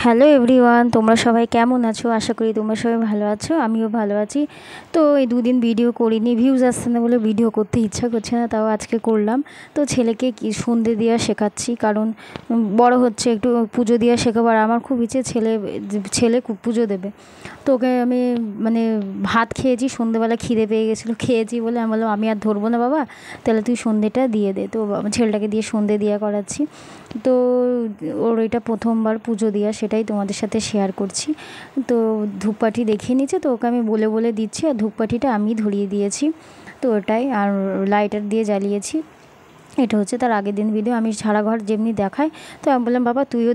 Hello everyone, তোমরা সবাই কেমন আছো? আশা করি তোমরা সবাই ভালো আছো, আমিও ভালো আছি। তো এই দুদিন ভিডিও করিনি, ভিউজ আসছে না বলে ভিডিও করতে ইচ্ছা করছে না, তাও আজকে করলাম। তো ছেলেকে কি সন্ধে দেওয়া শেখাচ্ছি, কারণ বড় হচ্ছে, একটু পুজো দেওয়া শেখাবার আমার খুব ইচ্ছে। ছেলে ছেলে পুজো দেবে। তো ওকে আমি মানে ভাত খেয়েছি, সন্ধেবেলা খিদে পেয়ে গেছিলো, খেয়েছি বলে আমি বললাম আমি আর ধরবো না বাবা, তাহলে তুই সন্ধেটা দিয়ে দে। তো ছেলেটাকে দিয়ে সন্ধে দেওয়া করাচ্ছি। তো ওর এটা প্রথমবার পুজো দেওয়া, সেটাই তোমাদের সাথে শেয়ার করছি। তো ধূপকাঠি দেখিয়ে নিচ্ছে, তো ওকে আমি বলে বলে দিচ্ছি, আর ধূপকাঠিটা আমি ধরিয়ে দিয়েছি। তো ওটাই, আর লাইটার দিয়ে জ্বালিয়েছি। এটা হচ্ছে তার আগের দিন ভিডিও। আমি সারা ঘর যেমনি দেখাই, তো আমি বললাম বাবা তুইও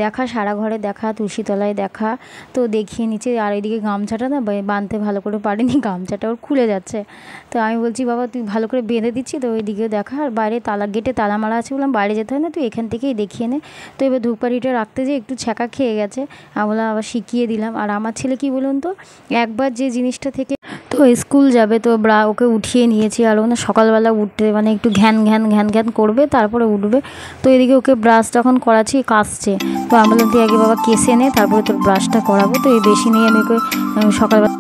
দেখা, সারা ঘরে দেখা, তুলসীতলায় দেখা। তো দেখিয়ে নিচ্ছে। আর এদিকে গামছাটা না বাঁধতে ভালো করে পারিনি, গামছাটা ওর খুলে যাচ্ছে। তো আমি বলছি বাবা তুই ভালো করে বেঁধে দিচ্ছি, তো ওইদিকেও দেখা। আর বাইরে গেটে তালা মারা আছে, বললাম বাইরে যেতে হয় না, তুই এখান থেকেই দেখিয়ে নে। তো এবার ধূপকাঠিটা রাখতে যেয়ে একটু ছ্যাঁকা খেয়ে গেছে। আমি বললাম আবার শিখিয়ে দিলাম। আর আমার ছেলে কি বলুন তো, একবার যে জিনিসটা থেকে তো স্কুল যাবে, তো ওকে উঠিয়ে নিয়েছি। আর ও না সকালবেলা উঠতে মানে একটু ঘ্যান ঘ্যান ঘ্যান ঘ্যান করবে, তারপরে উঠবে। তো এদিকে ওকে ব্রাশ যখন করাচ্ছি কাশছে, তো আমি বললাম তুই আগে বাবা কেসে নে, তারপরে তোর ব্রাশটা করাবো। তো এই বেশি নিয়ে আমি ওকে সকালবেলা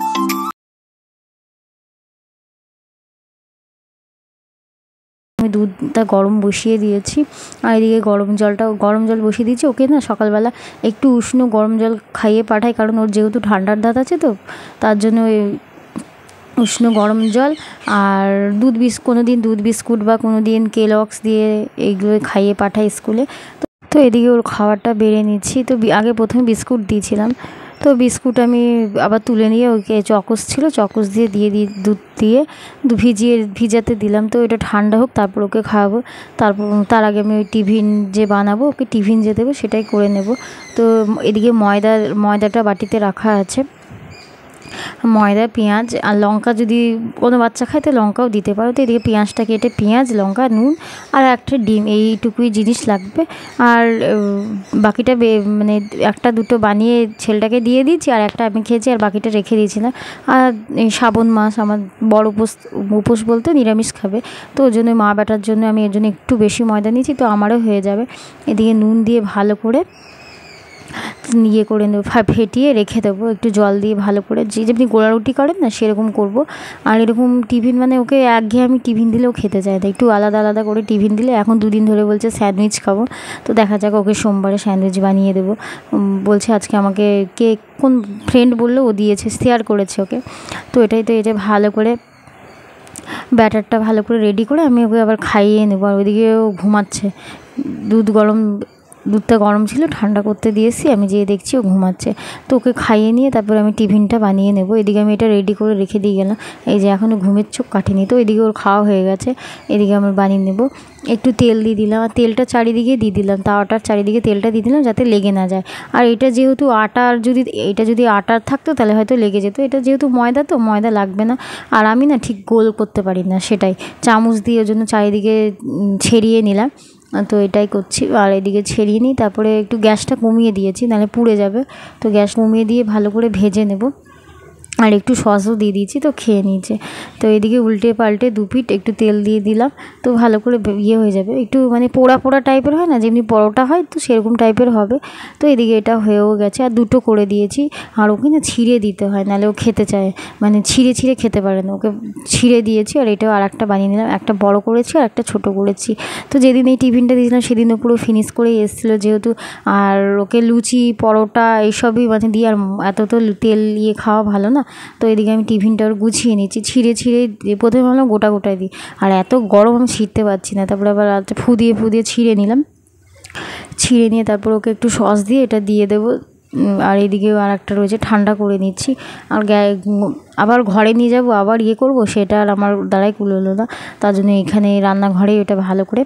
আমি দুধটা গরম বসিয়ে দিয়েছি। আর এদিকে গরম জল বসিয়ে দিয়েছি। ওকে না সকালবেলা একটু উষ্ণ গরম জল খাইয়ে পাঠাই, কারণ ওর যেহেতু ঠান্ডার দাঁত আছে, তো তার জন্য উষ্ণ গরম জল আর কোনো দিন দুধ বিস্কুট বা কোনো দিন কেলক্স দিয়ে এইগুলো খাইয়ে পাঠাই স্কুলে। তো এদিকে ওর খাবারটা বেড়ে নিচ্ছি। তো আগে প্রথমে বিস্কুট দিয়েছিলাম, তো বিস্কুট আমি আবার তুলে নিয়ে ওকে চকোস ছিল, চকোস দিয়ে দুধ দিয়ে ভিজাতে দিলাম। তো এটা ঠান্ডা হোক, তারপর ওকে খাওয়াবো। তার আগে আমি ওই টিফিন যে বানাবো, ওকে টিফিন যে দেবো সেটাই করে নেব। তো এদিকে ময়দাটা বাটিতে রাখা আছে। ময়দা, পেঁয়াজ আর লঙ্কা, যদি কোনো বাচ্চা খায় তো লঙ্কাও দিতে পারো। তো এদিকে পেঁয়াজটা কেটে, পেঁয়াজ, লঙ্কা, নুন আর একটা ডিম, এইটুকুই জিনিস লাগবে। আর বাকিটা মানে একটা দুটো বানিয়ে ছেলেটাকে দিয়ে দিয়েছি, আর একটা আমি খেয়েছি, আর বাকিটা রেখে দিয়েছিলাম। আর এই শ্রাবণ মাস আমার বড় উপোস বলতে নিরামিষ খাবে, তো ওই জন্য মা বেটার জন্য আমি এর জন্য একটু বেশি ময়দা নিয়েছি, তো আমারও হয়ে যাবে। এদিকে নুন দিয়ে ভালো করে করে নেবো, ফেটিয়ে রেখে দেবো, একটু জল দিয়ে ভালো করে, যেমনি গোলা রুটি করেন না সেরকম করব। আর এরকম টিফিন মানে ওকে একঘেয়ে আমি টিফিন দিলেও খেতে চায় না, একটু আলাদা আলাদা করে টিফিন দিলে। এখন দুদিন ধরে বলছে স্যান্ডউইচ খাবো, তো দেখা যাক, ওকে সোমবারে স্যান্ডউইচ বানিয়ে দেবো। বলছে আজকে আমাকে কোন ফ্রেন্ড বললো, ও দিয়েছে, শেয়ার করেছে ওকে। তো এটা ভালো করে ব্যাটারটা ভালো করে রেডি করে আমি ওকে আবার খাইয়ে নেবো। আর ওইদিকে ও ঘুমাচ্ছে। দুধটা গরম ছিল, ঠান্ডা করতে দিয়েছি, আমি যেয়ে দেখছি ও ঘুমাচ্ছে। তো ওকে খাইয়ে নিয়ে তারপরে আমি টিফিনটা বানিয়ে নেবো। এদিকে আমি এটা রেডি করে রেখে দিয়ে গেলাম, এই যে এখনও ঘুমের চোখ কাটেনি। তো এদিকে ওর খাওয়া হয়ে গেছে, এদিকে আমার বানিয়ে নেবো। একটু তেল দিয়ে দিলাম, আর তেলটা চারিদিকে দিয়ে দিলাম, তাওয়াটার চারিদিকে তেলটা দিয়ে দিলাম যাতে লেগে না যায়। আর এটা যেহেতু এটা যদি আটার থাকতো তাহলে হয়তো লেগে যেত, এটা যেহেতু ময়দা, তো ময়দা লাগবে না। আর আমি না ঠিক গোল করতে পারি না, সেটাই চামচ দিয়ে ওর জন্য চারিদিকে ছেড়িয়ে নিলাম। তো এটাই করছি। আর এদিকে ছেড়িয়ে নিই, তারপরে একটু গ্যাসটা কমিয়ে দিয়েছি, নাহলে পুড়ে যাবে। তো গ্যাস কমিয়ে দিয়ে ভালো করে ভেজে নেব। আর একটু সসও দিয়ে দিয়েছি, তো খেয়ে নিয়েছে। তো এদিকে উল্টে পাল্টে পিঠ একটু তেল দিয়ে দিলাম, তো ভালো করে হয়ে যাবে। একটু মানে পোড়া পোড়া টাইপের হয় না, যেমনি পরোটা হয়, তো সেরকম টাইপের হবে। তো এদিকে এটা হয়েও গেছে। আর দুটো করে দিয়েছি। আর ওকে না ছিঁড়ে দিতে হয়, নাহলে ও খেতে চায়, মানে ছিঁড়ে খেতে পারে না, ওকে ছিঁড়ে দিয়েছি। আর এটাও আর একটা বানিয়ে নিলাম, একটা বড় করেছি আর একটা ছোট করেছি। তো যেদিন এই টিফিনটা দিয়েছিলাম সেদিনও পুরো ফিনিশ করেই এসেছিলো যেহেতু। আর ওকে লুচি, পরোটা এইসবই মানে দিই, আর এত তো তেল খাওয়া ভালো না। তো এদিকে আমি টিফিনটা ওর গুছিয়ে নিচ্ছি, ছিঁড়ে প্রথমে ভাবলাম গোটায় দিই, আর এত গরম আমি ছিঁড়তে পারছি না। তারপরে আবার ফু দিয়ে ছিঁড়ে নিলাম। ছিঁড়ে নিয়ে তারপর ওকে একটু সস দিয়ে এটা দিয়ে দেবো। আর এদিকেও আর একটা রয়েছে, ঠান্ডা করে নিচ্ছি। আর আবার ঘরে নিয়ে যাব, আবার করব, সেটা আর আমার দ্বারাই কুলোলো না। তার জন্য এখানে রান্নাঘরেই ওটা ভালো করে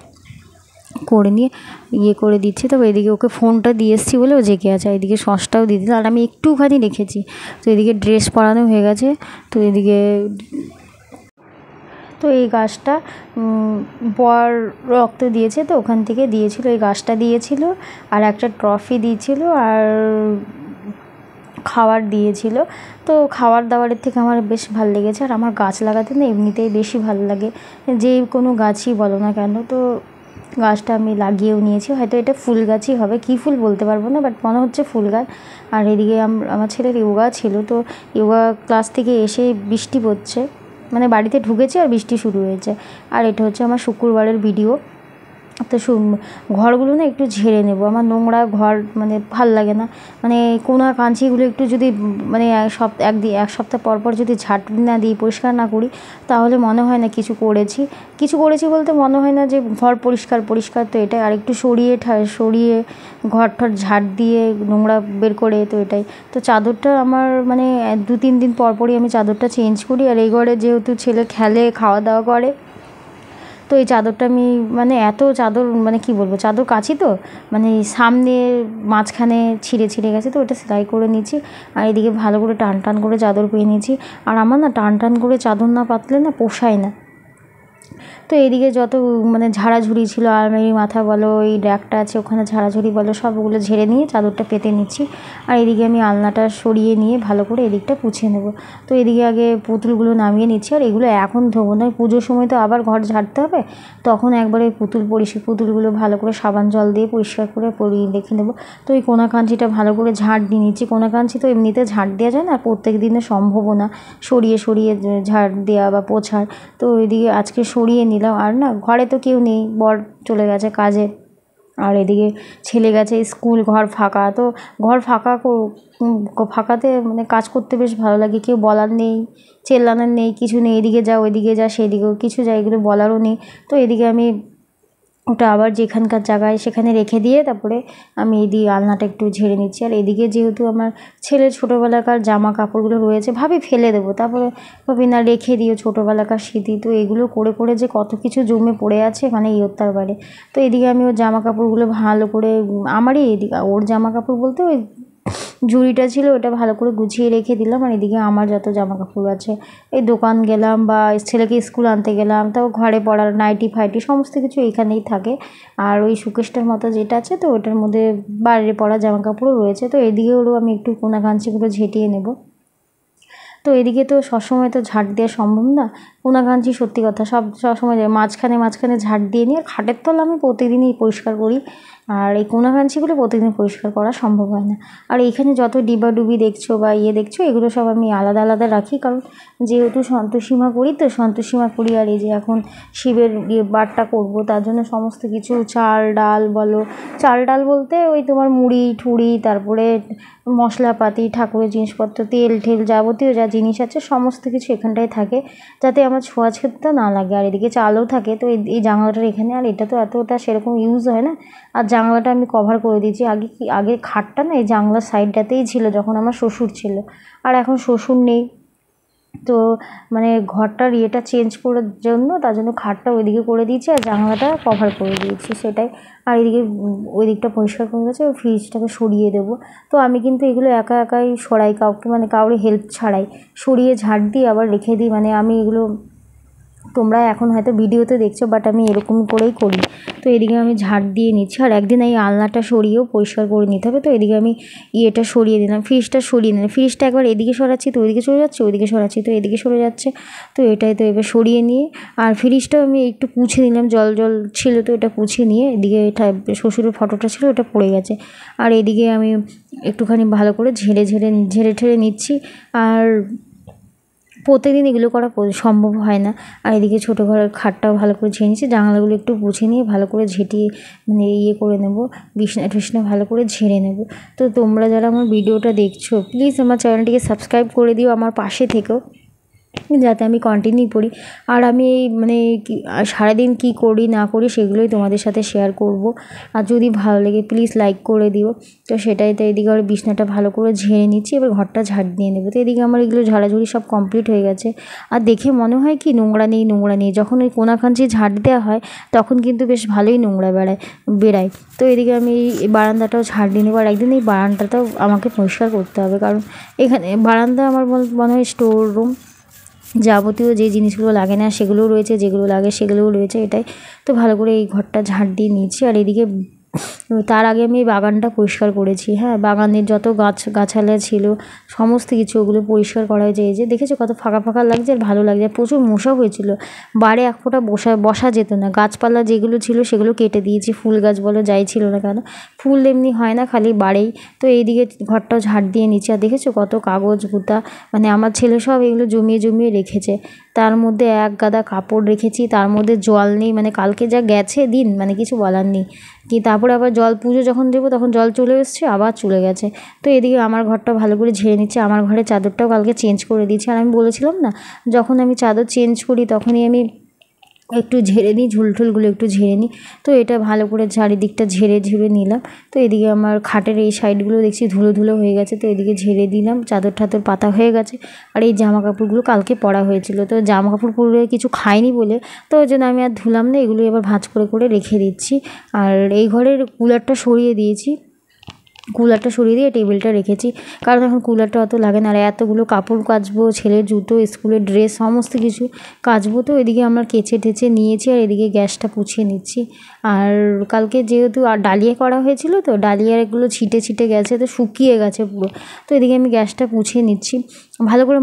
নিয়ে করে দিচ্ছি। তবে এদিকে ওকে ফোনটা দিয়ে এসেছি বলে ও জেগে আছে। এদিকে সসটাও দিয়ে দিলাম, আর আমি একটুখানি রেখেছি। তো এদিকে ড্রেস পরানো হয়ে গেছে। তো এদিকে তো এই গাছটা বর রক্ত দিয়েছে, তো ওখান থেকে দিয়েছিল, এই গাছটা দিয়েছিল। আর একটা ট্রফি দিয়েছিল, আর খাবার দিয়েছিল। তো খাবার দাবারের থেকে আমার বেশ ভালো লেগেছে। আর আমার গাছ লাগাতে না এমনিতেই বেশি ভালো লাগে, যে কোনো গাছই বলো না কেন। তো গাছটা আমি লাগিয়েও নিয়েছি, হয়তো এটা ফুল গাছই হবে, কী ফুল বলতে পারবো না, বাট মনে হচ্ছে ফুল গাছ। আর এদিকে আমার ছেলের যোগা ছিল, তো যোগা ক্লাস থেকে এসে বৃষ্টি পড়ছে, মানে বাড়িতে ঢুকেছে আর বৃষ্টি শুরু হয়েছে। আর এটা হচ্ছে আমার শুক্রবারের ভিডিও। তো ঘরগুলো না একটু ঝেড়ে নেব, আমার নোংরা ঘর মানে ভাল লাগে না, মানে কোনা কাঁচিগুলো একটু যদি মানে এক সপ্তাহ পর পর যদি ঝাঁট না দিই, পরিষ্কার না করি, তাহলে মনে হয় না কিছু করেছি বলতে মনে হয় না যে ঘর পরিষ্কার। তো এটাই, আর একটু সরিয়ে ঘর ঠর ঝাঁট দিয়ে নোংরা বের করে, তো এটাই। তো চাদরটা আমার মানে 2-3 দিন পর পরই আমি চাদরটা চেঞ্জ করি। আর এই ঘরে যেহেতু ছেলে খেলে, খাওয়া দাওয়া করে, তো এই চাদরটা আমি মানে এত চাদর মানে কী বলবো, চাদর কাচি তো মানে সামনে মাঝখানে ছিঁড়ে গেছে, তো ওটা সেলাই করে নিয়েছি। আর এদিকে ভালো করে টান করে চাদর পেয়ে নিয়েছি। আর আমার না টান করে চাদর না পাতলে না পোষায় না। তো এদিকে যত মানে ঝাড়াঝুড়ি ছিল, আলমারির মাথা বলো, এই র্যাকটা আছে ওখানে ঝাড়াঝুড়ি বলো, সবগুলো ঝেড়ে নিয়ে চাদরটা পেতে নিচ্ছি। আর এদিকে আমি আলনাটা সরিয়ে নিয়ে ভালো করে এদিকটা পুছে নেব। তো এদিকে আগে পুতুলগুলো নামিয়ে নিচ্ছি। আর এগুলো এখন ধোবো না, পুজোর সময় তো আবার ঘর ঝাড়তে হবে, তখন একবারে পুতুলগুলো ভালো করে সাবান জল দিয়ে পরিষ্কার করে রেখে নেবো। তো এই কোনা কাঞ্চিটা ভালো করে ঝাড় দিয়ে নিচ্ছি। কোনা কাঞ্চি তো এমনিতে ঝাড় দেওয়া যায় না, প্রত্যেক দিনে সম্ভবও না সরিয়ে ঝাড় দেওয়া বা পোছার। তো এদিকে আজকে সরিয়ে নিলাম। আর না ঘরে তো কেউ নেই, বর চলে গেছে কাজে, আর এদিকে ছেলে গেছে স্কুল, ঘর ফাঁকা। তো ঘর ফাঁকাতে মানে কাজ করতে বেশ ভালো লাগে, কেউ বলার নেই, চেল্লানোর নেই, কিছু নেই, এদিকে যা ওইদিকে যা, সেদিকেও কিছু যা, এগুলো বলারও নেই। তো এদিকে আমি ওটা আবার যেখানকার জায়গায় সেখানে রেখে দিয়ে তারপরে আমি এদিকে আলনাটা একটু ঝেড়ে নিচ্ছি। আর এদিকে যেহেতু আমার ছেলের ছোটোবেলাকার জামা কাপড়গুলো রয়েছে, ভাবি ফেলে দেবো, তারপরে ভাবি না রেখে দিও, ছোটোবেলাকার স্মৃতি। তো এগুলো করে যে কত কিছু জমে পড়ে আছে মানে ইয়ত্তার বাইরে। তো এদিকে আমি ওর জামা কাপড়গুলো ভালো করে, আমারই এদিকে ওর জামা কাপড় বলতে ওই ঝুড়িটা ছিল, ওটা ভালো করে গুছিয়ে রেখে দিলাম। আর এদিকে আমার যত জামা কাপড় আছে, এই দোকান গেলাম বা ছেলেকে স্কুল আনতে গেলাম, তাও ঘরে পড়ার নাইটি ফাইটি সমস্ত কিছু এইখানেই থাকে। আর ওই শোকেসটার মতো যেটা আছে, তো ওটার মধ্যে বাইরে পরা জামা কাপড়ও রয়েছে। তো এদিকেও আমি একটু কোনা কাঞ্চিগুলো ঝেঁটিয়ে নেব। তো এদিকে তো সবসময় তো ঝাঁট দেওয়া সম্ভব না, কোনা কাঞ্চি সত্যি কথা সবসময় মাঝখানে ঝাঁট দিয়ে নিই। আর খাটের তলা আমি প্রতিদিনই পরিষ্কার করি, আর এই কোনা কাঞ্চিগুলো প্রতিদিন পরিষ্কার করা সম্ভব হয় না। আর এইখানে যত ডিবাডুবি দেখছো বা দেখছো, এগুলো সব আমি আলাদা রাখি, কারণ যেহেতু সন্তোষীমা করি, তো সন্তোষীমা করি। আর এই যে এখন শিবের বারটা করবো, তার জন্য সমস্ত কিছু চাল ডাল বলতে ওই তোমার মুড়ি ঠুড়ি, তারপরে মশলাপাতি, ঠাকুরের জিনিসপত্র, তেল যাবতীয় যা জিনিস আছে সমস্ত কিছু এখানটায় থাকে, যাতে আমার ছোঁয়াছুতটা না লাগে। আর এদিকে চালও থাকে, তো এই জানলাটার এখানে। আর এটা তো এতটা সেরকম ইউজ হয় না, আর জানলাটা আমি কভার করে দিয়েছি। আগে খাটটা না এই জানলার সাইডটাতেই ছিল যখন আমার শ্বশুর ছিল, আর এখন শ্বশুর নেই, তো মানে ঘরটার ইয়েটা চেঞ্জ করার জন্য, তার জন্য খাটটা ওইদিকে করে দিয়েছি আর জানলাটা কভার করে দিয়েছি, সেটাই। আর এদিকে ওই দিকটা পরিষ্কার করে গেছে, ওই ফ্রিজটাকে সরিয়ে দেবো। তো আমি কিন্তু এগুলো একাই সরাই, কাউকে হেল্প ছাড়াই সরিয়ে ঝাড় দিয়ে আবার রেখে দিই। মানে আমি এগুলো তোমরা এখন হয়তো ভিডিওতে দেখছো, বাট আমি এরকম করেই করি। তো এদিকে আমি ঝাড় দিয়ে নিচ্ছি। আর একদিন এই আলনাটা সরিয়েও পরিষ্কার করে নিতে হবে। তো এদিকে আমি ইয়েটা সরিয়ে দিলাম, ফ্রিজটা সরিয়ে নিলাম। ফ্রিজটা একবার এদিকে সরাচ্ছি তো ওইদিকে সরে যাচ্ছে, ওইদিকে সরাচ্ছি তো এদিকে সরে যাচ্ছে, তো এটাই। তো এবার সরিয়ে নিয়ে আর ফ্রিজটাও আমি একটু পুছে নিলাম, জল ছিল তো এটা পুছে নিয়ে, এদিকে এটা শ্বশুরের ফটোটা ছিল ওটা পড়ে গেছে। আর এদিকে আমি একটুখানি ভালো করে ঝেড়ে নিচ্ছি। আর প্রত্যেকদিন এগুলো করা সম্ভব হয় না। আর এদিকে ছোটো ঘরের খাটটাও ভালো করে ঝেড়ে নিচ্ছি, জানলাগুলো একটু মুছে নিয়ে ভালো করে ঝেঁটিয়ে মানে করে নেব, বিছনা ভালো করে ঝেড়ে নেব। তো তোমরা যারা আমার ভিডিওটা দেখছো, প্লিজ আমার চ্যানেলটিকে সাবস্ক্রাইব করে দিও, আমার পাশে থেকেও, যাতে আমি কন্টিনিউ করি। আর আমি মানে সারাদিন কী করি না করি সেগুলোই তোমাদের সাথে শেয়ার করব। আর যদি ভালো লাগে প্লিজ লাইক করে দিও। তো সেটাই। তো এদিকে আর বিছনাটা ভালো করে ঝেড়ে নিচ্ছি, এবার ঘরটা ঝাড় দিয়ে নেবো। তো এদিকে আমার এগুলো ঝাড়াঝুড়ি সব কমপ্লিট হয়ে গেছে। আর দেখে মনে হয় কি নোংরা নেই, যখন ওই কোনাকাঞ্চি ঝাড় দেওয়া হয় তখন কিন্তু বেশ ভালোই নোংরা বেরায়। তো এদিকে আমি এই বারান্দাটাও ঝাড় দিয়ে নেবো। আর একদিন এই বারান্দাটাও আমাকে পরিষ্কার করতে হবে, কারণ এখানে বারান্দা আমার মনে হয় স্টোর রুম, যাবতীয় যে জিনিসগুলো লাগে না সেগুলোও রয়েছে, যেগুলো লাগে সেগুলোও রয়েছে, এটাই। তো ভালো করে এই ঘরটা ঝাড় দিয়ে নিয়েছি। আর এদিকে তার আগে আমি এই বাগানটা পরিষ্কার করেছি। হ্যাঁ, বাগানের যত গাছালা ছিল সমস্ত কিছু ওগুলো পরিষ্কার করা হয়েছে। এই যে দেখেছো কত ফাঁকা ফাঁকা লাগছে আর ভালো লাগছে। আর প্রচুর মশা হয়েছিল, বাড়ি এক ফোঁটা বসা যেত না। গাছপালা যেগুলো ছিল সেগুলো কেটে দিয়েছি, ফুল গাছ বলো যাই ছিল না কেন, ফুল এমনি হয় না, খালি বাড়েই। তো এইদিকে ঘরটাও ঝাড় দিয়ে নিচ্ছি। আর দেখেছো কত কাগজ গুতা, মানে আমার ছেলে সব এগুলো জমিয়ে জমিয়ে রেখেছে। তার মধ্যে এক গাদা কাপড় রেখেছি, তার মধ্যে জল নেই, মানে কালকে যা গেছে দিন, মানে কিছু বলার নেই। কি তারপরে আবার জল পুজো যখন দেবো তখন জল চলে এসছে, আবার চলে গেছে। তো এদিকে আমার ঘরটা ভালো করে ঝেড়ে নিচ্ছে। আমার ঘরের চাদরটাও কালকে চেঞ্জ করে দিয়েছি। আর আমি বলেছিলাম না, যখন আমি চাদর চেঞ্জ করি তখনই আমি একটু ঝেড়ে নিই, ঝুলটুলগুলো একটু ঝেড়ে নিই। তো এটা ভালো করে চারিদিকটা ঝেড়ে ঝুড়ে নিলাম। তো এদিকে আমার খাটের এই সাইডগুলো দেখছি ধুলো ধুলো হয়ে গেছে, তো এদিকে ঝেড়ে দিলাম, চাদর ঠাদর পাতা হয়ে গেছে। আর এই জামা কাপড়গুলো কালকে পরা হয়েছিল, তো জামা কাপড় পরে কিছু খাইনি বলে, তো ওই জন্য আমি আর ধুলাম না, এগুলো এবার ভাঁজ করে করে রেখে দিচ্ছি। আর এই ঘরের কুলারটা সরিয়ে দিয়েছি, কুলারটা সরিয়ে দিয়ে টেবিলটা রেখেছি, কারণ এখন কুলারটা অত লাগে না। আর এতগুলো কাপড় কাচবো, ছেলের জুতো, স্কুলের ড্রেস, সমস্ত কিছু কাচবো। তো এদিকে আমরা কেচে টেচে নিয়েছি, আর এদিকে গ্যাসটা পুছিয়ে নিচ্ছি। আর কালকে যেহেতু ডালিয়া করা হয়েছিল, তো ডালিয়ার এগুলো ছিটে ছিটে গেছে, তো শুকিয়ে গেছে পুরো। তো এদিকে আমি গ্যাসটা পুছিয়ে নিচ্ছি, ভালো করে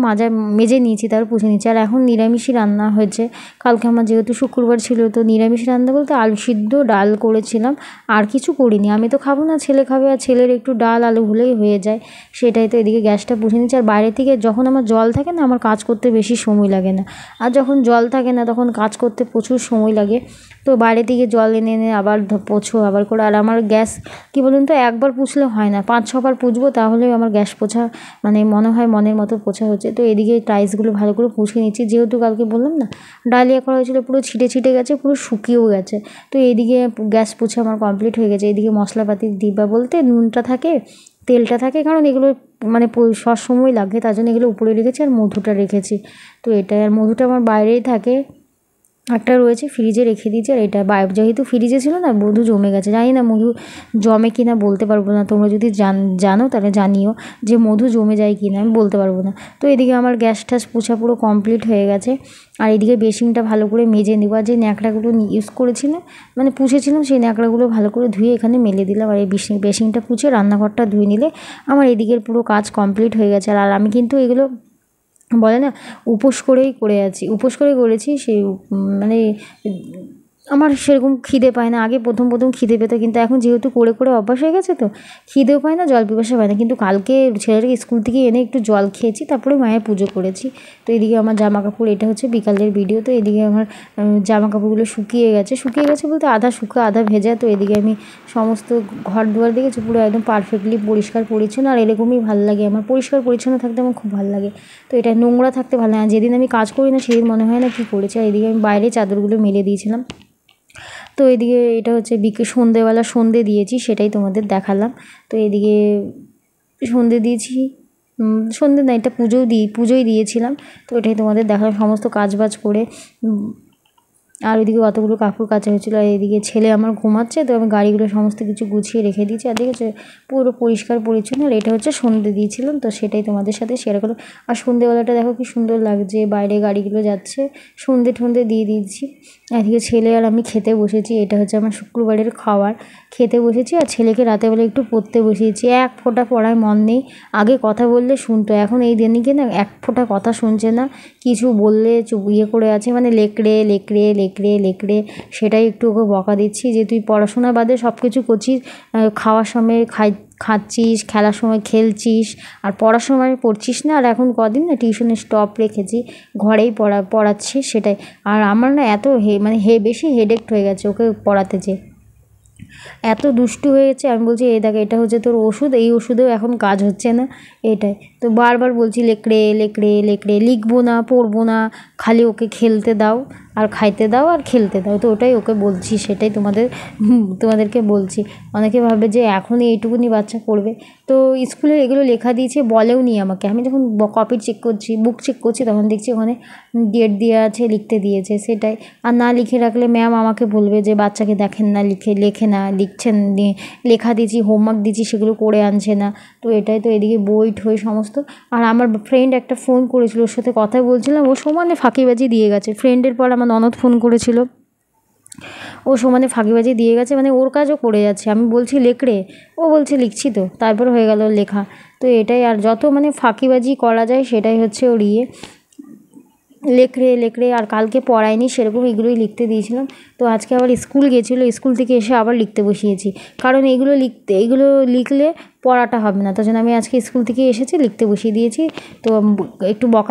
মেজে নিয়েছি, তারপর পুছে নিচ্ছি। আর এখন নিরামিষই রান্না হয়েছে। কালকে আমার যেহেতু শুক্রবার ছিল, তো নিরামিষ রান্না বলতে আলু সিদ্ধ, ডাল করেছিলাম, আর কিছু করিনি। আমি তো খাবো না, ছেলে খাবে, আর ছেলের একটু ডাল আলু হলেই হয়ে যায়, সেটাই। তো এদিকে গ্যাসটা পুছে নিচ্ছি। আর বাইরে থেকে যখন আমার জল থাকে না, আমার কাজ করতে বেশি সময় লাগে না, আর যখন জল থাকে না তখন কাজ করতে প্রচুর সময় লাগে। তো বাইরে থেকে জল এনে এনে আবার পোছো আবার করে। আর আমার গ্যাস কী বলুন তো, একবার পুছলে হয় না, 5-6 বার পুছবো তাহলে আমার গ্যাস পোছা মানে মনে হয় মনের মতো পোছা হচ্ছে। তো এদিকে টাইলসগুলো ভালো করে পুছে নিচ্ছি, যেহেতু কালকে বললাম না ডালিয়া করা হয়েছিল, পুরো ছিটে ছিটে গেছে, পুরো শুকিয়েও গেছে। তো এইদিকে গ্যাস পোছা আমার কমপ্লিট হয়ে গেছে। এদিকে মশলাপাতির ডিব্বা বলতে নুনটা থাকে, তেলটা থাকে, কারণ এগুলো মানে সবসময় লাগে, তার জন্য এগুলো উপরে রেখেছি। আর মধুটা রেখেছি, তো এটা, আর মধুটা আমার বাইরেই থাকে, একটা রয়েছে ফ্রিজে রেখে দিয়েছি। আর এটা যেহেতু ফ্রিজে ছিল না, মধু জমে গেছে। জানি না মধু জমে কি না, বলতে পারবো না। তোমরা যদি জানো তাহলে জানিও যে মধু জমে যায় কি না, আমি বলতে পারবো না। তো এদিকে আমার গ্যাস ট্যাস পোছা পুরো কমপ্লিট হয়ে গেছে। আর এদিকে বেসিনটা ভালো করে মেজে নেবো। আর যে ন্যাকড়াগুলো ইউজ করেছিলাম, মানে পুছেছিলাম, সেই ন্যাকড়াগুলো ভালো করে ধুয়ে এখানে মেলে দিলাম। আর এই বেসিনটা পুছে রান্নাঘরটা ধুয়ে নিলে আমার এদিকের পুরো কাজ কমপ্লিট হয়ে গেছে। আর আমি কিন্তু এগুলো বলে না উপোস করেই করে আছি, উপোস করে করেছি। সেই মানে আমার সেরকম খিদে পায় না। আগে প্রথম প্রথম খিদে পেতো, কিন্তু এখন যেহেতু করে করে অভ্যাস হয়ে গেছে, তো খিদেও পায় না, জল পিপাসা পায় না। কিন্তু কালকে ছেলেটাকে স্কুল থেকে এনে একটু জল খেয়েছি, তারপরে মায়ের পুজো করেছি। তো এদিকে আমার জামা কাপড়, এটা হচ্ছে বিকালের ভিডিও। তো এদিকে আমার জামা কাপড়গুলো শুকিয়ে গেছে বলতে আধা শুকা আধা ভেজা। তো এদিকে আমি সমস্ত ঘর দুয়ার দেখেছি পুরো একদম পারফেক্টলি পরিষ্কার পরিচ্ছন্ন। আর এরকমই ভালো লাগে আমার, পরিষ্কার পরিচ্ছন্ন থাকতে আমার খুব ভালো লাগে। তো এটা নোংরা থাকতে ভালো লাগে না, যেদিন আমি কাজ করি না সেদিন মনে হয় না কী করেছি। আর এদিকে আমি বাইরে চাদরগুলো মেলে দিয়েছিলাম। তো এদিকে এটা হচ্ছে সন্ধেবেলা সন্ধে দিয়েছি, সেটাই তোমাদের দেখালাম। তো এদিকে সন্ধে দিয়েছি, সন্ধে না, এটা পুজোই দিয়েছিলাম। তো এটাই তোমাদের দেখালাম সমস্ত কাজবাজ করে। আর ওইদিকে অতগুলো কাপড় কাচা হয়েছিলো। আর এদিকে ছেলে আমার ঘুমাচ্ছে, তো আমি গাড়িগুলো সমস্ত কিছু গুছিয়ে রেখে দিয়েছি। আর দেখেছো পুরো পরিষ্কার পরিচ্ছন্ন। আর এটা হচ্ছে সন্ধে দিয়েছিলাম, তো সেটাই তোমাদের সাথে শেয়ার করলাম। আর সন্ধেবেলাটা দেখো কি সুন্দর লাগছে, বাইরে গাড়িগুলো যাচ্ছে, সন্ধে ঠন্ধে দিয়ে দিয়েছি। এদিকে ছেলে আর আমি খেতে বসেছি, এটা হচ্ছে আমার শুক্রবারের খাবার। খেতে বসেছি, আর ছেলেকে রাতেবেলা একটু পড়তে বসিয়েছি। এক ফোঁটা পড়ায় মন নেই, আগে কথা বললে শুনতো, এখন এই দিনকে না এক ফোঁটা কথা শুনছে না। কিছু বললে চুপ করে আছে, মানে লেকড়ে লেকড়ে লেকড়ে লেকড়ে। সেটাই একটু ওকে বকা দিচ্ছি যে তুই পড়াশোনা বাদে সব কিছু করছিস, খাওয়ার সময় খাচ্ছিস, খেলার সময় খেলছিস, আর পড়ার সময় পড়ছিস না। আর এখন কদিন না টিউশনে স্টপ রেখেছি, ঘরেই পড়াচ্ছি, সেটাই। আর আমার না এত বেশি হেডেক হয়ে গেছে ওকে পড়াতে, যে এত দুষ্টু হয়েছে। আমি বলছি এই দেখ, এটা হচ্ছে তোর ওষুধ, এই ওষুধেও এখন কাজ হচ্ছে না, এটাই। তো বারবার বলছি লেকড়ে লেকড়ে লেকড়ে, লিখবো না, পড়বো না, খালি ওকে খেলতে দাও, আর খাইতে দাও, আর খেলতে দাও। তো ওটাই ওকে বলছি, সেটাই তোমাদেরকে বলছি। অনেকে ভাবে যে এখনই এইটুকুনি বাচ্চা করবে। তো স্কুলে এগুলো লেখা দিয়েছে, বলেও নি আমাকে। আমি যখন কপি চেক করছি, বুক চেক করছি, তখন দেখছি ওখানে ডেট দেওয়া আছে, লিখতে দিয়েছে, সেটাই। আর না লিখে রাখলে ম্যাম আমাকে বলবে যে বাচ্চাকে দেখেন না, লেখে না, লিখছেন, লেখা দিয়েছি, হোমওয়ার্ক দিয়েছি, সেগুলো করে আনছে না। তো এটাই। তো এদিকে বই ঠই সমস্ত। আর আমার ফ্রেন্ড একটা ফোন করেছিল, ওর সাথে কথা বলছিলাম, ও সমানে ফাঁকিবাজি দিয়ে গেছে। ফ্রেন্ডের পর আমার ননদ ফোন করেছিল, ও সমানে ফাঁকিবাজি দিয়ে গেছে, মানে ওর কাজও করে যাচ্ছে। আমি বলছি লেখরে, ও বলছে লিখছি তো, তারপর হয়ে গেল লেখা। তো এটাই, আর যত মানে ফাঁকিবাজি করা যায় সেটাই হচ্ছে ওর ইয়ে, লেখরে। আর কালকে পড়ায়নি সেরকম, এগুলোই লিখতে দিয়েছিলাম। তো আজকে আবার স্কুল গেছিলো, স্কুল থেকে এসে আবার লিখতে বসিয়েছি, কারণ এগুলো লিখলে পড়াটা হবে না। তার জন্য আমি আজকে স্কুল থেকে এসেছি লিখতে বসিয়ে দিয়েছি। তো একটু বকা